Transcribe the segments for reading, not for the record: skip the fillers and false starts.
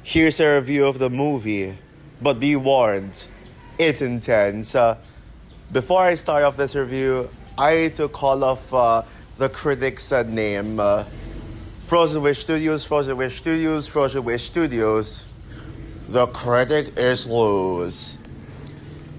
Here's a review of the movie, but be warned, it's intense. Before I start off this review, I need to call off the critic's name. Frozen Wish Studios, Frozen Wish Studios, Frozen Wish Studios. The critic is loose.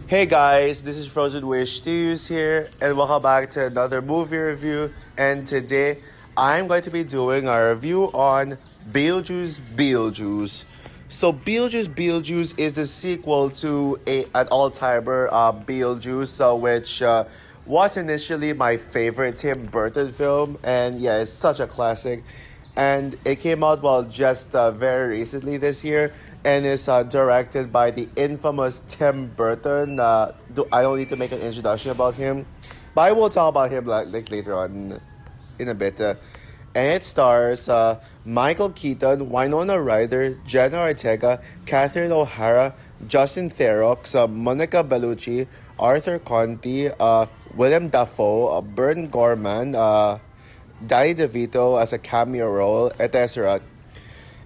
Hey guys, this is Frozen Wish Studios here, and welcome back to another movie review. And today, I'm going to be doing a review on Beetlejuice. So Beetlejuice is the sequel to an all-timer Beetlejuice, which was initially my favorite Tim Burton film, and yeah, it's such a classic. And it came out just very recently this year, and is directed by the infamous Tim Burton. I don't need to make an introduction about him, but I will talk about him like later on in a bit. And it stars Michael Keaton, Winona Ryder, Jenna Ortega, Catherine O'Hara, Justin Theroux, Monica Bellucci, Arthur Conti, Willem Dafoe, Bern Gorman, Danny DeVito as a cameo role, etc.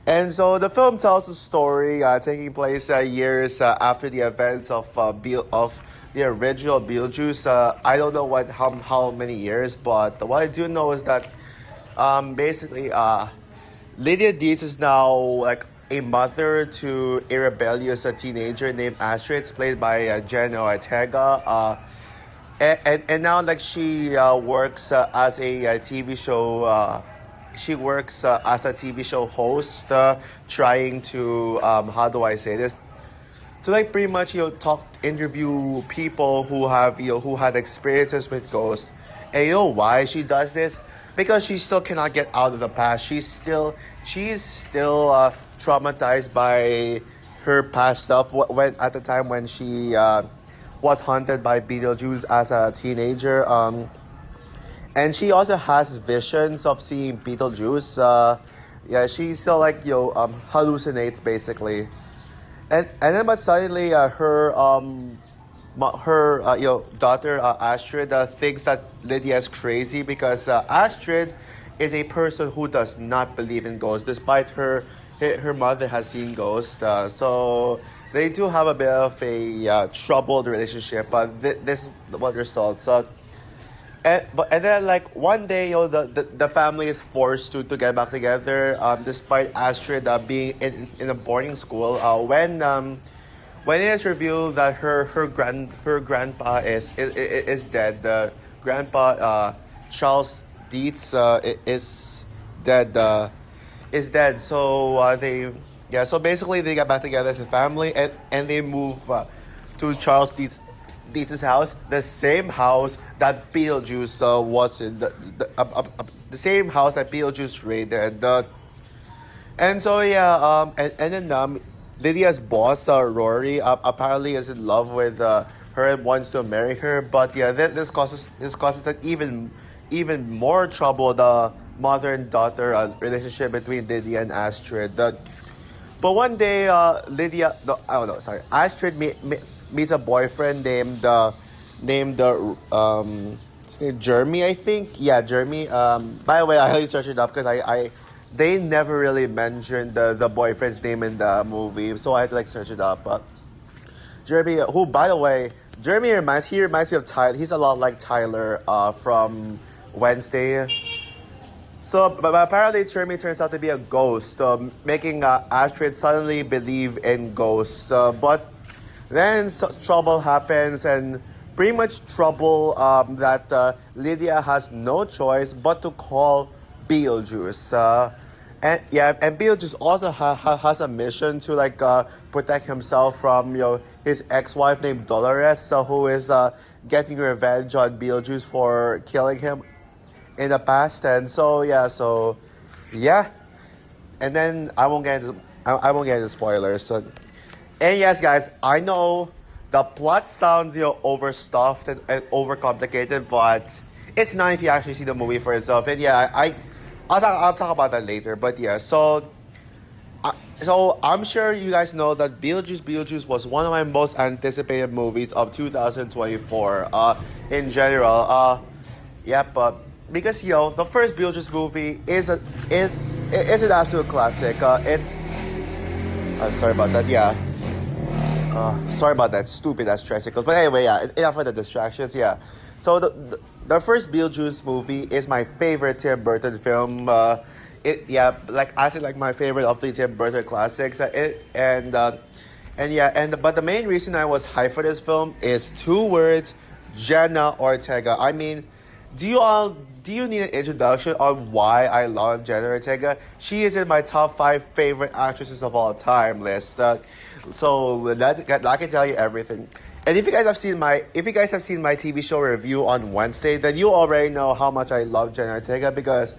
And so the film tells a story taking place years after the events of the original Beetlejuice. I don't know how many years, but what I do know is that basically Lydia Deetz is now like a mother to a rebellious teenager named Astrid, played by Jenna Ortega. And now like she works as a TV show. She works as a TV show host, trying to how do I say this? To like pretty much interview people who have who had experiences with ghosts. And you know why she does this? Because she still cannot get out of the past. She's still traumatized by her past stuff. When at the time when she was haunted by Beetlejuice as a teenager. And she also has visions of seeing Beetlejuice. Yeah, she still hallucinates basically. And then but suddenly her daughter Astrid thinks that Lydia is crazy because Astrid is a person who does not believe in ghosts, despite her mother has seen ghosts. So they do have a bit of a troubled relationship, but this is what results. And then like one day, the family is forced to get back together, despite Astrid being in a boarding school. When it is revealed that her grandpa is dead, the grandpa Charles Dietz is dead. So basically they get back together as a family, and they move to Charles Dietz's house, the same house that Beetlejuice was in, the same house that Beetlejuice raided. And so and then Lydia's boss, Rory, apparently is in love with her and wants to marry her. But yeah, this causes an even more trouble, the mother and daughter relationship between Lydia and Astrid. But one day, Astrid meets a boyfriend named his name Jeremy, I think. Yeah, Jeremy. By the way, I had to search it up because they never really mentioned the boyfriend's name in the movie, so I had to search it up. But Jeremy, who by the way, Jeremy reminds me of Tyler. He's a lot like Tyler from Wednesday. So, but apparently Jeremy turns out to be a ghost, making Astrid suddenly believe in ghosts. But then trouble happens, and pretty much trouble that Lydia has no choice but to call Beetlejuice. And Beetlejuice also has a mission to protect himself from his ex-wife named Dolores, who is getting revenge on Beetlejuice for killing him in the past. And and then I won't get into spoilers. So, and yes, guys, I know the plot sounds overstuffed and overcomplicated, but it's not if you actually see the movie for itself. And yeah, I'll talk about that later. But yeah, so I'm sure you guys know that Beetlejuice was one of my most anticipated movies of 2024. In general, but because the first Beetlejuice movie is an absolute classic. Sorry about that. Yeah. Sorry about that stupid ass tricycle. But anyway, yeah, enough of the distractions. Yeah. So the first Beetlejuice movie is my favorite Tim Burton film. Like I said, like my favorite of the Tim Burton classics. But the main reason I was hyped for this film is two words: Jenna Ortega. I mean, do you need an introduction on why I love Jenna Ortega? She is in my top five favorite actresses of all time list. I can tell you everything. And if you guys have seen my TV show review on Wednesday, then you already know how much I love Jenna Ortega because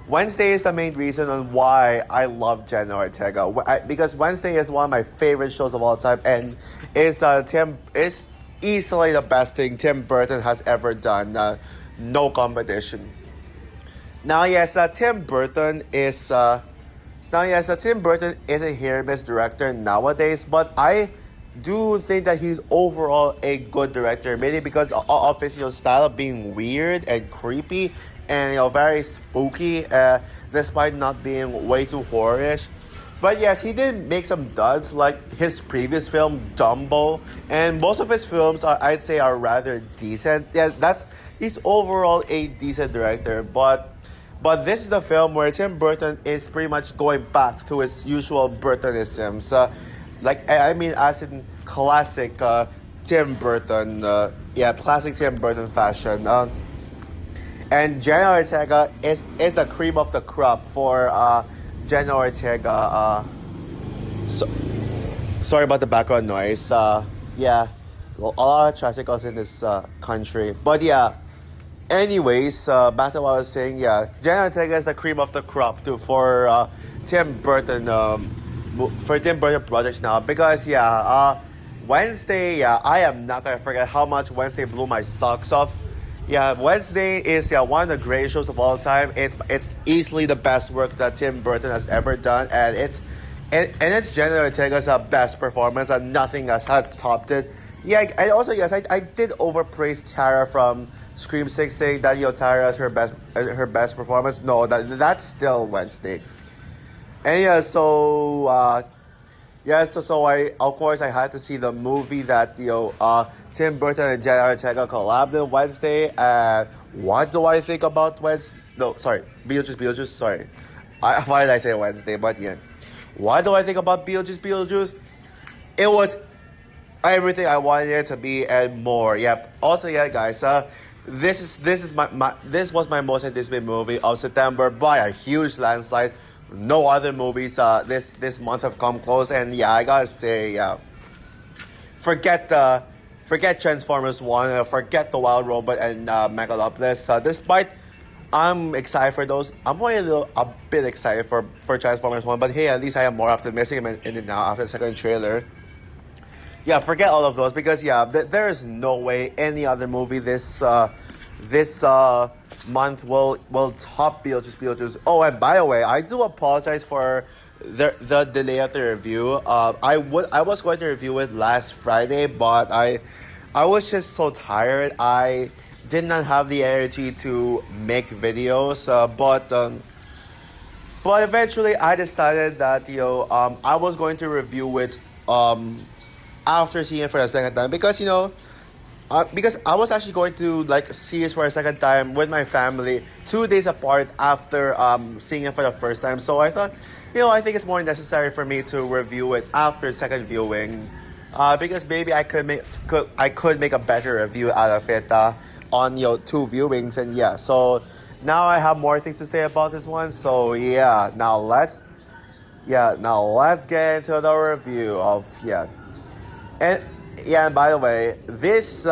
Wednesday is the main reason on why I love Jenna Ortega. Because Wednesday is one of my favorite shows of all time, and is easily the best thing Tim Burton has ever done. No competition. Now, yes, Tim Burton is a hit-miss director nowadays, but I do think that he's overall a good director, mainly because of his style of being weird and creepy and very spooky, despite not being way too horrorish. But yes, he did make some duds like his previous film Dumbo, and most of his films I'd say are rather decent. Yeah, he's overall a decent director, but this is the film where Tim Burton is pretty much going back to his usual Burtonisms. As in classic Tim Burton, classic Tim Burton fashion. And Jenna Ortega is the cream of the crop for Jenna Ortega. Sorry about the background noise. A lot of tricycles in this country. But yeah, anyways, back to what I was saying. Yeah, Jenna Ortega is the cream of the crop for Tim Burton. For Tim Burton projects now because Wednesday. Yeah, I am not gonna forget how much Wednesday blew my socks off. Yeah, Wednesday is one of the greatest shows of all time. It's easily the best work that Tim Burton has ever done, and it's Jenna Ortega's best performance, and nothing else has topped it. Yeah, and also I did overpraise Tara from Scream 6, saying that Tara is her best performance. No, that's still Wednesday. And so I had to see the movie that Tim Burton and Jenna Ortega collabed on Wednesday. And what do I think about Wednesday? No, sorry, Beetlejuice. Sorry, why did I say Wednesday? But yeah, what do I think about Beetlejuice? It was everything I wanted it to be and more. Yep. Also, guys. This was my most anticipated movie of September by a huge landslide. No other movies this month have come close, and I gotta say, forget Transformers 1, forget the Wild Robot and Megalopolis. Despite I'm excited for those, I'm only a bit excited for Transformers 1, but hey, at least I am more optimistic in it now after the second trailer. Yeah, forget all of those because there is no way any other movie this month will top Beetlejuice. Oh, and by the way, I do apologize for the delay of the review. I was going to review it last Friday, but I was just so tired. I did not have the energy to make videos. But eventually, I decided that I was going to review it after seeing it for the second time because because I was actually going to see it for a second time with my family 2 days apart after seeing it for the first time. So I thought, I think it's more necessary for me to review it after second viewing, because maybe I could make a better review out of it on 2 viewings. And so now I have more things to say about this one. So now let's get into the review of And by the way, this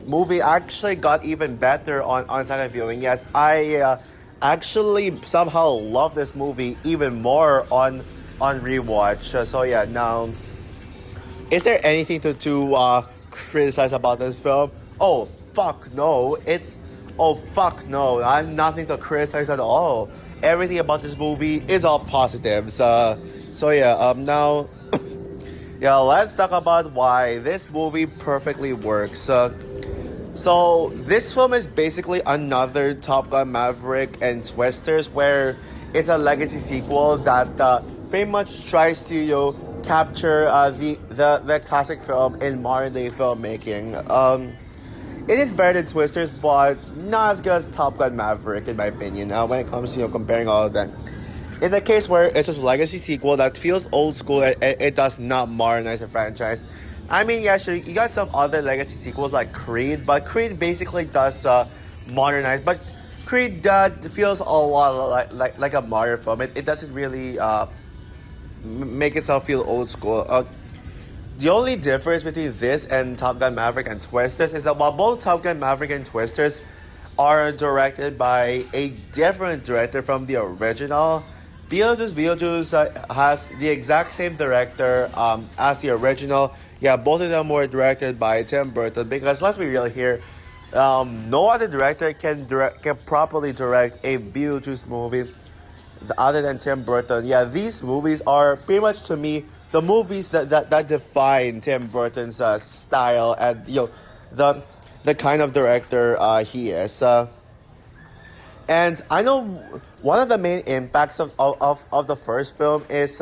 movie actually got even better on second viewing. Yes, I actually somehow love this movie even more on rewatch. Now, is there anything to criticize about this film? Oh fuck no! I'm nothing to criticize at all. Everything about this movie is all positives. Now. Let's talk about why this movie perfectly works. So this film is basically another Top Gun Maverick and Twisters, where it's a legacy sequel that pretty much tries to capture the classic film in modern day filmmaking. It is better than Twisters, but not as good as Top Gun Maverick, in my opinion. When it comes to comparing all of them, in the case where it's a legacy sequel that feels old school and it does not modernize the franchise. I mean, yeah, sure, you got some other legacy sequels like Creed, but Creed basically does modernize. But Creed feels a lot like a modern film. It doesn't really make itself feel old school. The only difference between this and Top Gun Maverick and Twisters is that while both Top Gun Maverick and Twisters are directed by a different director from the original, Beetlejuice has the exact same director as the original. Yeah, both of them were directed by Tim Burton because let's be real here, no other director can properly direct a Beetlejuice movie other than Tim Burton. Yeah, these movies are pretty much to me the movies that define Tim Burton's style and the kind of director he is. And I know one of the main impacts of the first film is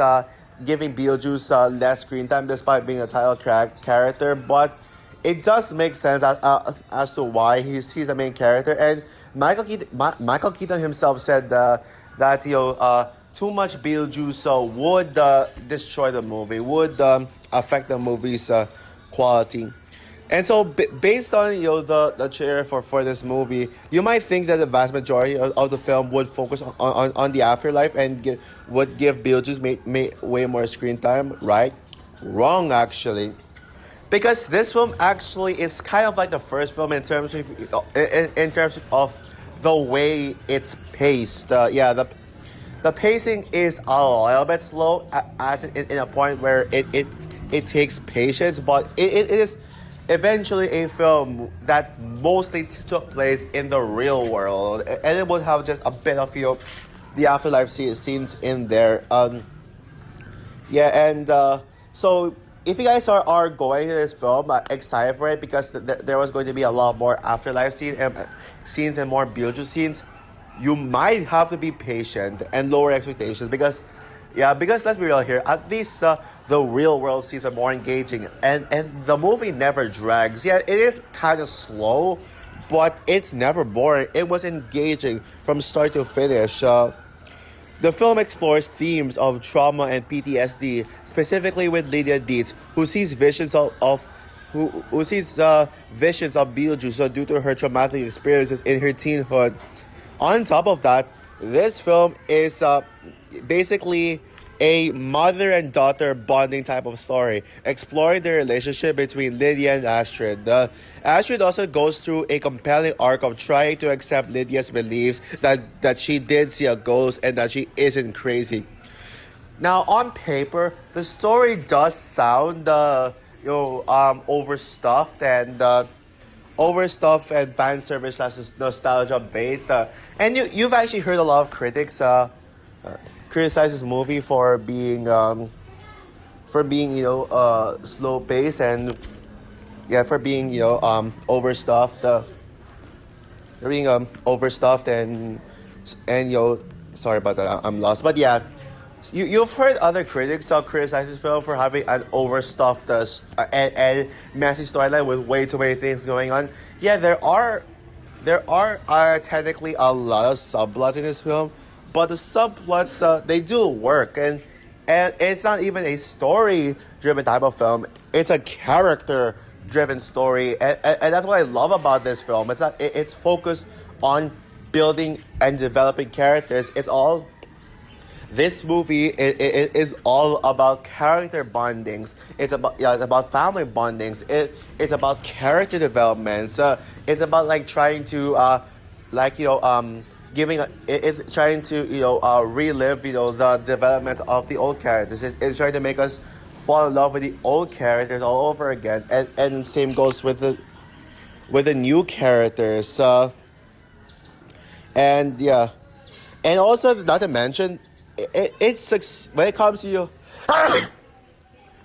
giving Beetlejuice less screen time despite being a title character, but it does make sense as to why he's the main character. And Michael Keaton himself said that too much Beetlejuice would destroy the movie, would affect the movie's quality. And so, based on the trailer for this movie, you might think that the vast majority of the film would focus on the afterlife and would give Beetlejuice way more screen time, right? Wrong, actually, because this film actually is kind of like the first film in terms of the way it's paced. The pacing is a little bit slow, as in a point where it takes patience, but it is eventually a film that mostly took place in the real world, and it would have just a bit of the afterlife scenes in there. So if you guys are going to this film excited for it because there was going to be a lot more afterlife scenes and more Beetlejuice scenes, you might have to be patient and lower expectations because let's be real here. At least the real world scenes are more engaging, and the movie never drags. Yeah, it is kind of slow, but it's never boring. It was engaging from start to finish. The film explores themes of trauma and PTSD, specifically with Lydia Dietz, who sees visions of Beetlejuice due to her traumatic experiences in her teenhood. On top of that, this film is basically a mother and daughter bonding type of story, exploring the relationship between Lydia and Astrid. Astrid also goes through a compelling arc of trying to accept Lydia's beliefs that she did see a ghost and that she isn't crazy. Now, on paper, the story does sound overstuffed and fan service / nostalgia bait. And you've actually heard a lot of critics criticize this movie for being slow paced and for being overstuffed. For being overstuffed and sorry about that. I'm lost, but yeah. You've heard other critics criticize this film for having an overstuffed and messy storyline with way too many things going on. Yeah, there are technically a lot of subplots in this film, but the subplots they do work, and it's not even a story-driven type of film. It's a character-driven story, and that's what I love about this film. It's focused on building and developing characters. This movie is all about character bondings. It's about family bondings. It's about character developments. It's about trying to it's trying to relive the development of the old characters. It's trying to make us fall in love with the old characters all over again. And same goes with the new characters. And also not to mention. It's when it comes to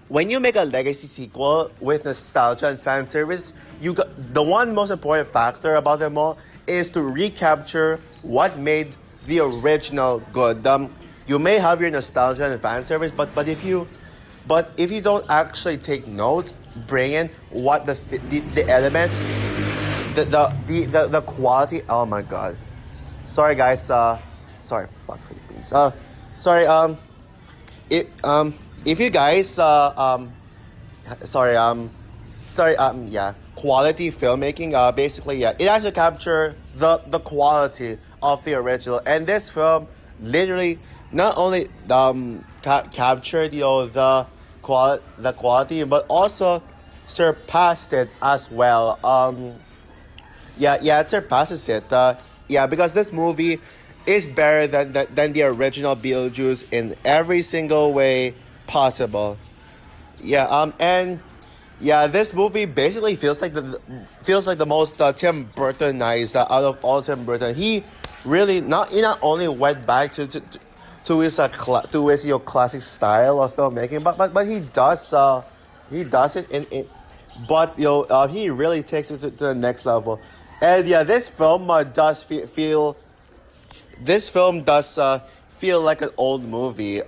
when you make a legacy sequel with nostalgia and fan service, the one most important factor about them all is to recapture what made the original good. you may have your nostalgia and fan service, but if you don't actually take note, bring in what the elements, the quality. Oh my god, sorry guys. Sorry, fuck Philippines. Sorry. It if you guys sorry yeah, quality filmmaking, basically, yeah, it has to capture the quality of the original, and this film literally not only captured, the quality, but also surpassed it as well. It surpasses it. Yeah, because this movie is better than the original Beetlejuice in every single way possible. And yeah, this movie basically feels like the most Tim Burtonized out of all Tim Burton. He not only went back to his classic style of filmmaking, but he does it in but he really takes it to the next level. And yeah, this film does feel this film does feel like an old movie.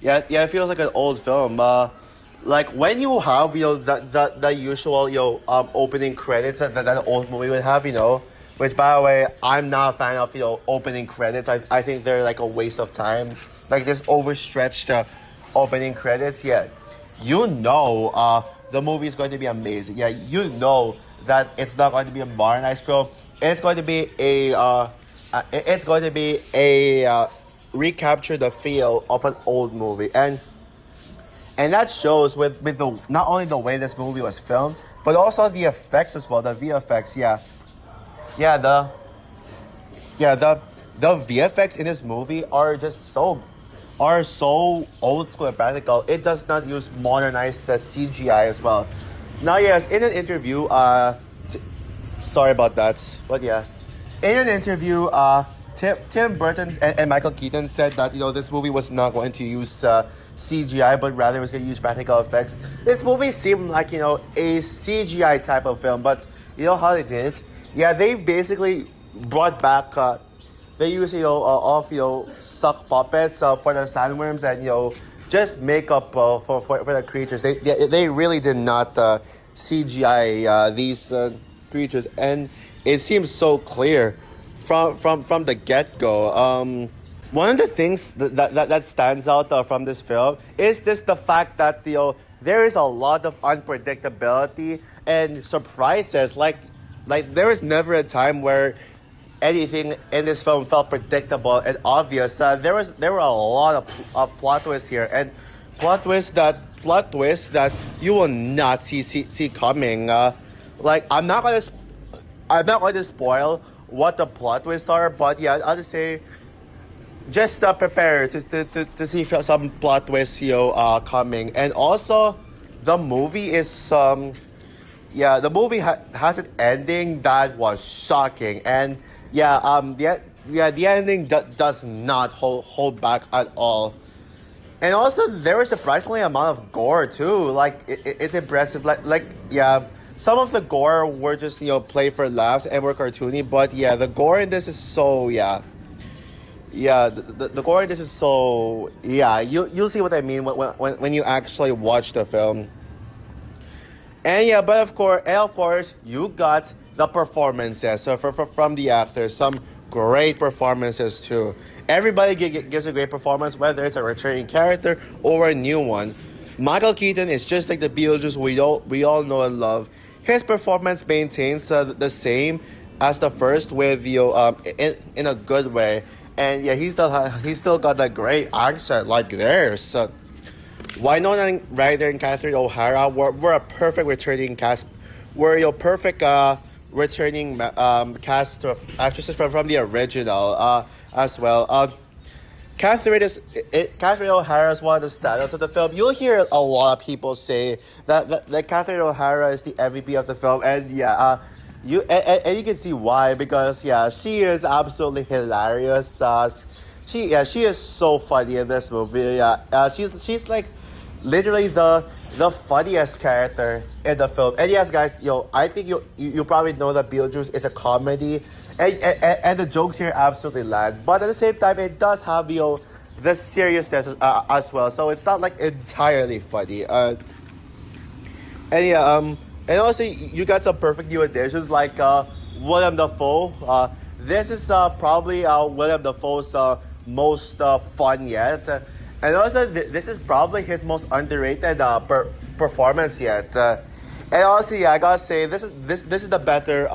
It feels like an old film. Like when you have the usual opening credits that old movie would have, which, by the way, I'm not a fan of opening credits. I think they're like a waste of time. Like this overstretched opening credits. Yeah, the movie is going to be amazing. Yeah, that it's not going to be a modernized film. It's going to be recapture the feel of an old movie, and that shows with the not only the way this movie was filmed, but also the effects as well. The VFX, the VFX in this movie are so old school and practical. It does not use modernized CGI as well. Now, yes, in an interview, sorry about that, but yeah, in an interview, Tim Burton and Michael Keaton said that this movie was not going to use CGI, but rather was going to use practical effects. This movie seemed like a CGI type of film, but you know how they did it? Yeah, they basically brought back. They use suck puppets for the sandworms, and just makeup for the creatures. They really did not CGI these creatures, and it seems so clear from the get-go. One of the things that stands out from this film is just the fact that there is a lot of unpredictability and surprises. Like there is never a time where anything in this film felt predictable and obvious. There were a lot of plot twists here, and plot twists that you will not see coming. Like I'm not going to spoil what the plot twists are, but yeah, I'll just say, just prepare to see some plot twists coming. And also, the movie is the movie has an ending that was shocking, and the ending does not hold back at all. And also, there is surprisingly amount of gore too. Like it's impressive. Some of the gore were just play for laughs and were cartoony, but yeah, the gore in this is so the gore in this is so you'll see what I mean when you actually watch the film. And but of course you got the performances. So from the actors, some great performances too. Everybody gives a great performance, whether it's a returning character or a new one. Michael Keaton is just like the Beetlejuice we all know and love. His performance maintains the same as the first, with in a good way. And yeah, he's still got that great accent like theirs. Winona Ryder and Catherine O'Hara were a perfect returning cast. Were perfect returning cast of actresses from the original as well. Catherine O'Hara is one of the standouts of the film. You'll hear a lot of people say that Catherine O'Hara is the MVP of the film, and you can see why, because she is absolutely hilarious. She is so funny in this movie. She's like literally the funniest character in the film. And yes, guys, I think you probably know that Beetlejuice is a comedy, and the jokes here absolutely land. But at the same time, it does have the seriousness as well. So it's not like entirely funny. And yeah, and also you got some perfect new additions like William Dafoe. This is probably William Dafoe's most fun yet, and also this is probably his most underrated performance yet. And also, yeah, I gotta say this is the better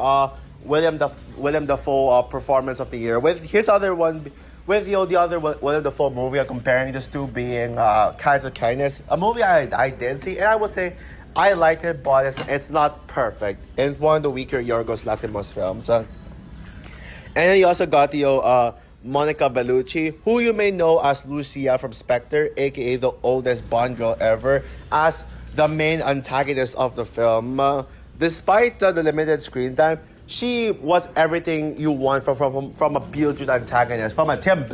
William Dafoe performance of the year. With his other one, with the other William Dafoe movie, I'm comparing this to being Kinds of Kindness, a movie I did see, and I would say I liked it, but it's not perfect. It's one of the weaker Yorgos Lanthimos films. And then you also got the Monica Bellucci, who you may know as Lucia from Spectre, aka the oldest Bond girl ever, as the main antagonist of the film. Despite the limited screen time, she was everything you want from a Beetlejuice antagonist, from a Tim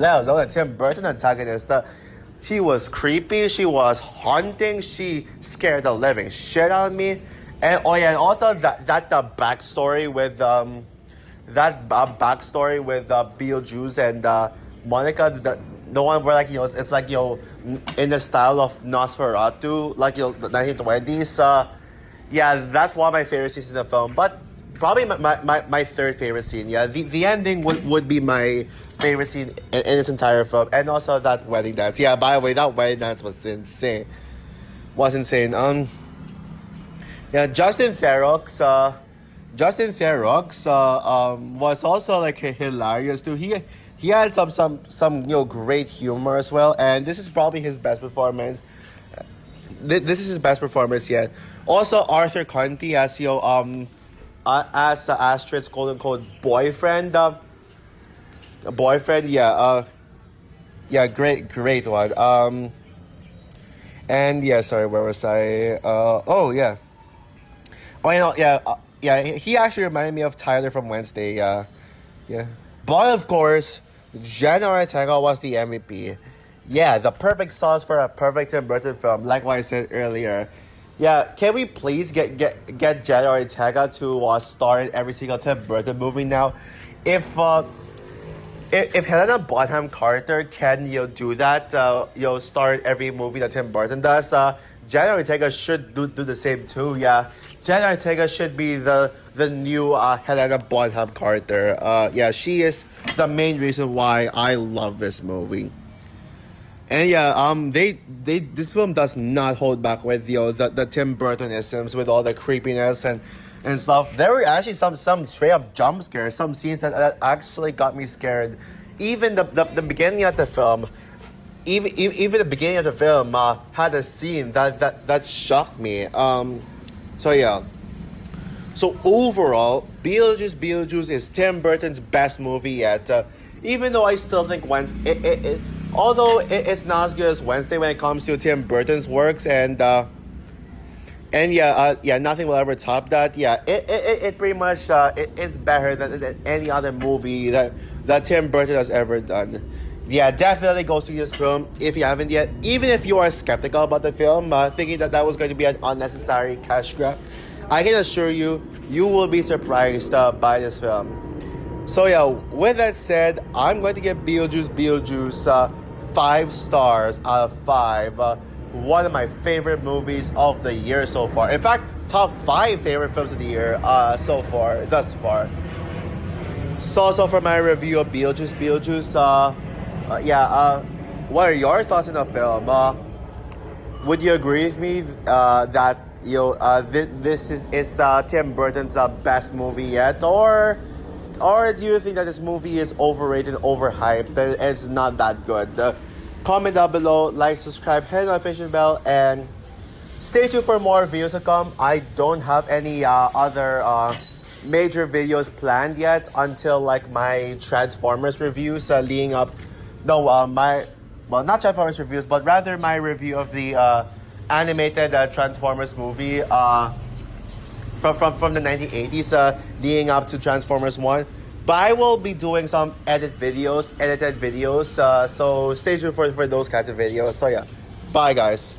Burton antagonist. She was creepy, she was haunting, she scared the living shit out of me. And oh yeah, and also that backstory with Beetlejuice and Monica, the one where, like, it's like, in the style of Nosferatu, like, the 1920s. Yeah, that's one of my favorite scenes in the film. But probably my third favorite scene. Yeah, the ending would be my favorite scene in its entire film, and also that wedding dance. Yeah, by the way, that wedding dance was insane. Yeah, Justin Theroux was also like hilarious too. He had some great humor as well, and this is probably his best performance. This is his best performance yet. Also, Arthur Conti as as Astrid's quote unquote boyfriend. Yeah, great one. And yeah, sorry, where was I? Yeah, he actually reminded me of Tyler from Wednesday. Yeah. But of course, Jenna Ortega was the MVP. Yeah, the perfect sauce for a perfect Tim Burton film, like what I said earlier. Yeah, can we please get Jenna Ortega to star in every single Tim Burton movie now? If Helena Bonham Carter can do that, star in every movie that Tim Burton does, Jenna Ortega should do the same too. Yeah, Jenna Ortega should be the new Helena Bonham Carter. Yeah, she is the main reason why I love this movie. And yeah, this film does not hold back with the Tim Burtonisms, with all the creepiness and stuff. There were actually some straight up jump scares, some scenes that actually got me scared. Even the beginning of the film, even the beginning of the film had a scene that shocked me. So yeah. So overall, Beetlejuice is Tim Burton's best movie yet. Even though I still think although it's not as good as Wednesday when it comes to Tim Burton's works, and nothing will ever top that. Yeah, it pretty much it's better than any other movie that Tim Burton has ever done. Yeah, definitely go see this film if you haven't yet. Even if you are skeptical about the film, thinking that was going to be an unnecessary cash grab, I can assure you, you will be surprised by this film. So yeah, with that said, I'm going to give Beetlejuice 5 stars out of 5. One of my favorite movies of the year so far. In fact, top 5 favorite films of the year thus far. So for my review of Beetlejuice, what are your thoughts on the film? Would you agree with me that this is Tim Burton's best movie yet, or do you think that this movie is overrated, overhyped, and it's not that good? Comment down below, like, subscribe, hit the notification bell, and stay tuned for more videos to come. I don't have any other major videos planned yet until like my Transformers reviews leading up. Not Transformers reviews, but rather my review of the animated Transformers movie from the 1980s, leading up to Transformers 1. But I will be doing some edited videos, so stay tuned for those kinds of videos. So yeah, bye guys.